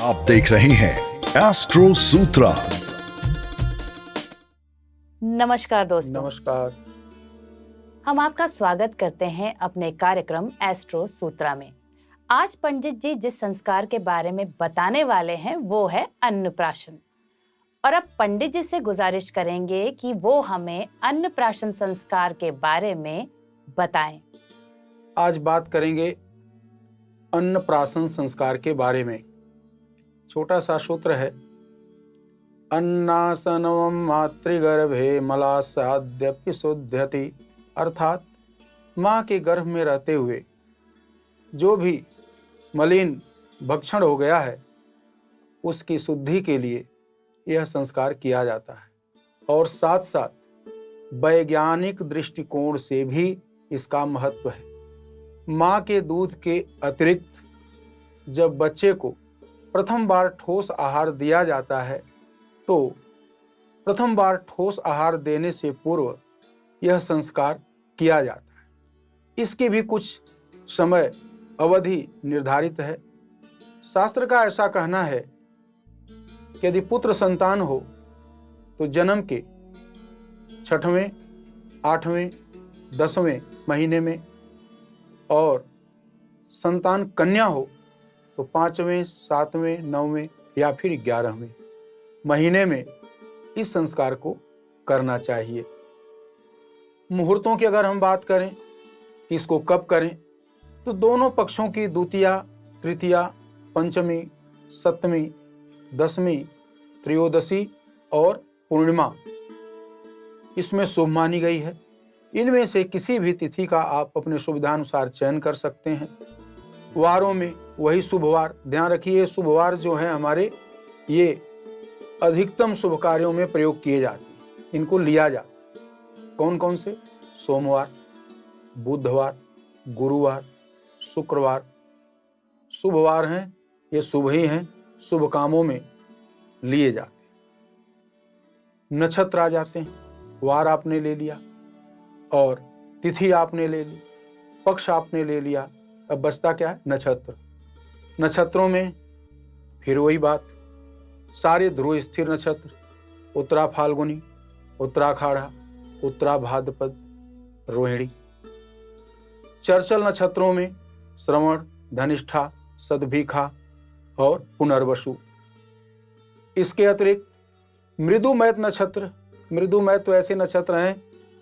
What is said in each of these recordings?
आप देख रहे हैं एस्ट्रो सूत्रा। नमस्कार दोस्तों। नमस्कार। हम आपका स्वागत करते हैं अपने कार्यक्रम एस्ट्रो सूत्रा में। आज पंडित जी जिस संस्कार के बारे में बताने वाले हैं वो है अन्नप्राशन। और अब पंडित जी से गुजारिश करेंगे कि वो हमें अन्नप्राशन संस्कार के बारे में बताएं। आज बात करेंगे अन्नप्राशन संस्कार के बारे में। छोटा सा सूत्र है, अन्नासनम मातृगर्भे मलासाद्यपि शुद्ध्यति, अर्थात माँ के गर्भ में रहते हुए जो भी मलिन भक्षण हो गया है उसकी शुद्धि के लिए यह संस्कार किया जाता है। और साथ साथ वैज्ञानिक दृष्टिकोण से भी इसका महत्व है। माँ के दूध के अतिरिक्त जब बच्चे को प्रथम बार ठोस आहार दिया जाता है तो प्रथम बार ठोस आहार देने से पूर्व यह संस्कार किया जाता है। इसकी भी कुछ समय अवधि निर्धारित है। शास्त्र का ऐसा कहना है कि यदि पुत्र संतान हो तो जन्म के 6वें, 8वें, 10वें महीने में, और संतान कन्या हो तो 5वें, 7वें, 9वें या फिर 11वें महीने में इस संस्कार को करना चाहिए। मुहूर्तों की अगर हम बात करें कि इसको कब करें, तो दोनों पक्षों की द्वितीया, तृतीया, पंचमी, सप्तमी, दसवीं, त्रयोदशी और पूर्णिमा इसमें शुभ मानी गई है। इनमें से किसी भी तिथि का आप अपने सुविधानुसार चयन कर सकते हैं। वारों में वही शुभ वार, ध्यान रखिए शुभ वार जो है हमारे, ये अधिकतम शुभ कार्यों में प्रयोग किए जाते हैं, इनको लिया जाता है। कौन कौन से? सोमवार, बुधवार, गुरुवार, शुक्रवार शुभ वार हैं, ये शुभ ही हैं, शुभ कामों में लिए जाते हैं। नक्षत्र आ जाते हैं, वार आपने ले लिया और तिथि आपने ले ली, पक्ष आपने ले लिया, अब बचता क्या है? नक्षत्र। नक्षत्रों में फिर वही बात, सारे ध्रुव स्थिर नक्षत्र, उत्तरा फाल्गुनी, उत्तराखाड़ा, उत्तरा भाद्रपद, रोहिणी। चरचल नक्षत्रों में श्रवण, धनिष्ठा, सदभिखा और पुनर्वसु। इसके अतिरिक्त मृदुमैत नक्षत्र, मृदुमैत तो ऐसे नक्षत्र हैं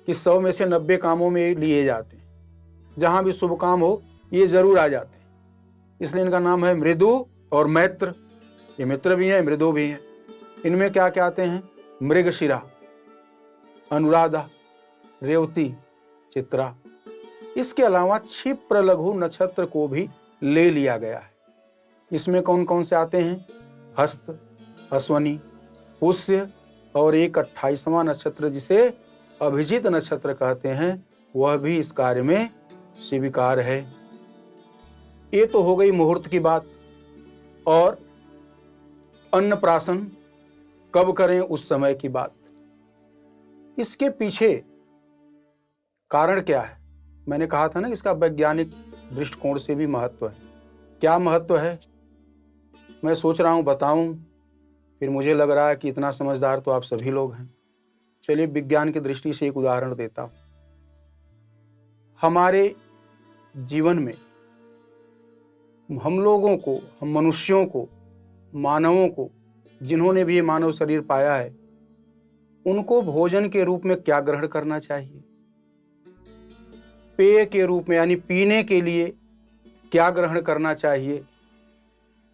कि 100 में से 90 कामों में लिए जाते हैं। जहां भी शुभ काम हो ये जरूर आ जाते हैं, इसलिए इनका नाम है मृदु और मैत्र। ये मित्र भी हैं, मृदु भी हैं। इनमें क्या क्या आते हैं? मृगशिरा, अनुराधा, रेवती, चित्रा। इसके अलावा क्षिप्र लघु नक्षत्र को भी ले लिया गया है। इसमें कौन कौन से आते हैं? हस्त, अश्वनी, पुष्य और एक 28वां नक्षत्र जिसे अभिजित नक्षत्र कहते हैं, वह भी इस कार्य में स्वीकार है। ये तो हो गई मुहूर्त की बात। और अन्नप्राशन कब करें उस समय की बात। इसके पीछे कारण क्या है? मैंने कहा था ना, इसका वैज्ञानिक दृष्टिकोण से भी महत्व है। क्या महत्व है मैं सोच रहा हूं बताऊं, फिर मुझे लग रहा है कि इतना समझदार तो आप सभी लोग हैं। चलिए विज्ञान की दृष्टि से एक उदाहरण देता हूं। हमारे जीवन में हम लोगों को, हम मनुष्यों को, मानवों को, जिन्होंने भी ये मानव शरीर पाया है, उनको भोजन के रूप में क्या ग्रहण करना चाहिए, पेय के रूप में यानी पीने के लिए क्या ग्रहण करना चाहिए,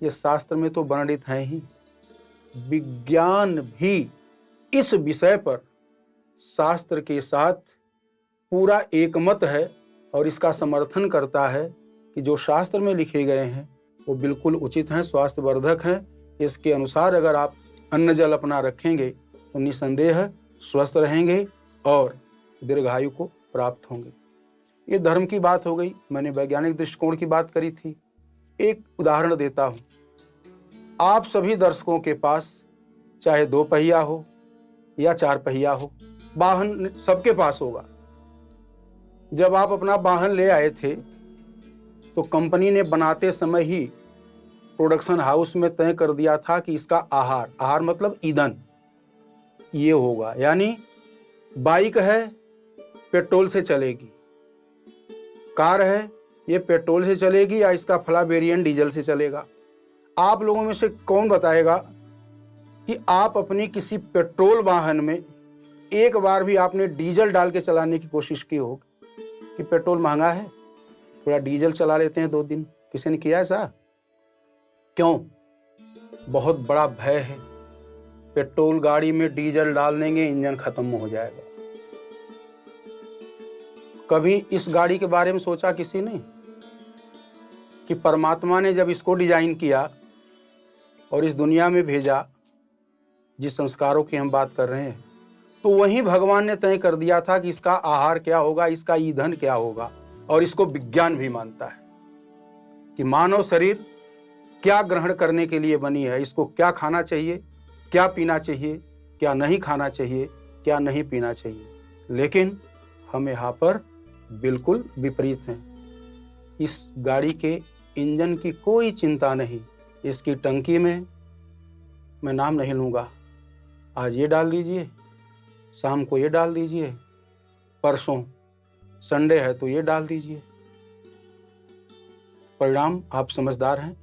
ये शास्त्र में तो वर्णित है ही। विज्ञान भी इस विषय पर शास्त्र के साथ पूरा एकमत है और इसका समर्थन करता है कि जो शास्त्र में लिखे गए हैं वो बिल्कुल उचित हैं, स्वास्थ्यवर्धक हैं। इसके अनुसार अगर आप अन्न जल अपना रखेंगे तो निसंदेह स्वस्थ रहेंगे और दीर्घायु को प्राप्त होंगे। ये धर्म की बात हो गई, मैंने वैज्ञानिक दृष्टिकोण की बात करी थी। एक उदाहरण देता हूँ। आप सभी दर्शकों के पास चाहे 2 पहिया हो या 4 पहिया हो, वाहन सबके पास होगा। जब आप अपना वाहन ले आए थे तो कंपनी ने बनाते समय ही प्रोडक्शन हाउस में तय कर दिया था कि इसका आहार मतलब ईंधन ये होगा, यानी बाइक है पेट्रोल से चलेगी, कार है ये पेट्रोल से चलेगी या इसका फला वेरिएंट डीजल से चलेगा। आप लोगों में से कौन बताएगा कि आप अपनी किसी पेट्रोल वाहन में एक बार भी आपने डीजल डाल के चलाने की कोशिश की हो? कि पेट्रोल महंगा है, थोड़ा डीजल चला लेते हैं 2 दिन। किसी ने किया ऐसा? क्यों? बहुत बड़ा भय है, पेट्रोल गाड़ी में डीजल डाल देंगे इंजन खत्म हो जाएगा। कभी इस गाड़ी के बारे में सोचा किसी ने कि परमात्मा ने जब इसको डिजाइन किया और इस दुनिया में भेजा, जिस संस्कारों की हम बात कर रहे हैं, तो वहीं भगवान ने तय कर दिया था कि इसका आहार क्या होगा, इसका ईंधन क्या होगा। और इसको विज्ञान भी मानता है कि मानव शरीर क्या ग्रहण करने के लिए बनी है, इसको क्या खाना चाहिए, क्या पीना चाहिए, क्या नहीं खाना चाहिए, क्या नहीं पीना चाहिए। लेकिन हम यहाँ पर बिल्कुल विपरीत हैं। इस गाड़ी के इंजन की कोई चिंता नहीं, इसकी टंकी में मैं नाम नहीं लूँगा, आज ये डाल दीजिए, शाम को ये डाल दीजिए, परसों संडे है तो ये डाल दीजिए। परिणाम आप समझदार हैं।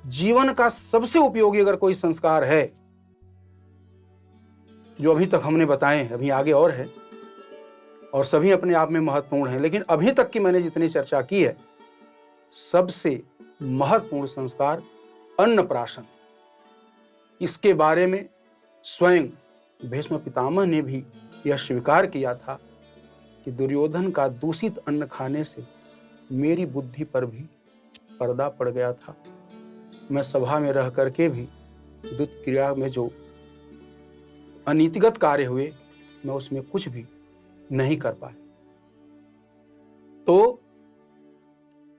जीवन का सबसे उपयोगी अगर कोई संस्कार है जो अभी तक हमने बताए हैं, अभी आगे और है और सभी अपने आप में महत्वपूर्ण हैं, लेकिन अभी तक की मैंने जितनी चर्चा की है, सबसे महत्वपूर्ण संस्कार अन्नप्राशन। इसके बारे में स्वयं भीष्म पितामह ने भी यह स्वीकार किया था कि दुर्योधन का दूषित अन्न खाने से मेरी बुद्धि पर भी पर्दा पड़ गया था। मैं सभा में रह करके भी दुष्ट क्रिया में जो अनीतिगत कार्य हुए, मैं उसमें कुछ भी नहीं कर पाया। तो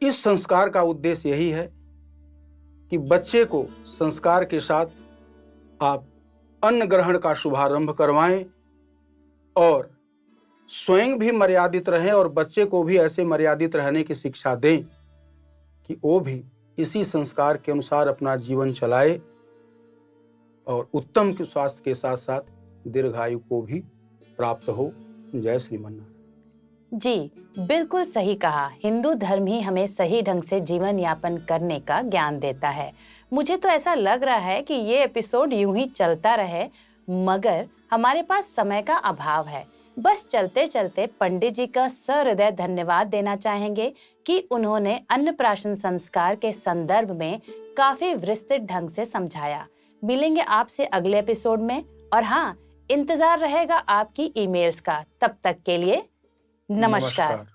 इस संस्कार का उद्देश्य यही है कि बच्चे को संस्कार के साथ आप अन्न ग्रहण का शुभारंभ करवाएं और स्वयं भी मर्यादित रहें और बच्चे को भी ऐसे मर्यादित रहने की शिक्षा दें कि वो भी इसी संस्कार के अनुसार अपना जीवन चलाए और उत्तम स्वास्थ्य के साथ साथ दीर्घायु को भी प्राप्त हो। जय श्रीमन। जी बिल्कुल सही कहा। हिंदू धर्म ही हमें सही ढंग से जीवन यापन करने का ज्ञान देता है। मुझे तो ऐसा लग रहा है कि ये एपिसोड यूं ही चलता रहे, मगर हमारे पास समय का अभाव है। बस चलते चलते पंडित जी का सहृदय धन्यवाद देना चाहेंगे कि उन्होंने अन्नप्राशन संस्कार के संदर्भ में काफी विस्तृत ढंग से समझाया। मिलेंगे आपसे अगले एपिसोड में, और हाँ, इंतजार रहेगा आपकी ईमेल्स का। तब तक के लिए नमस्कार।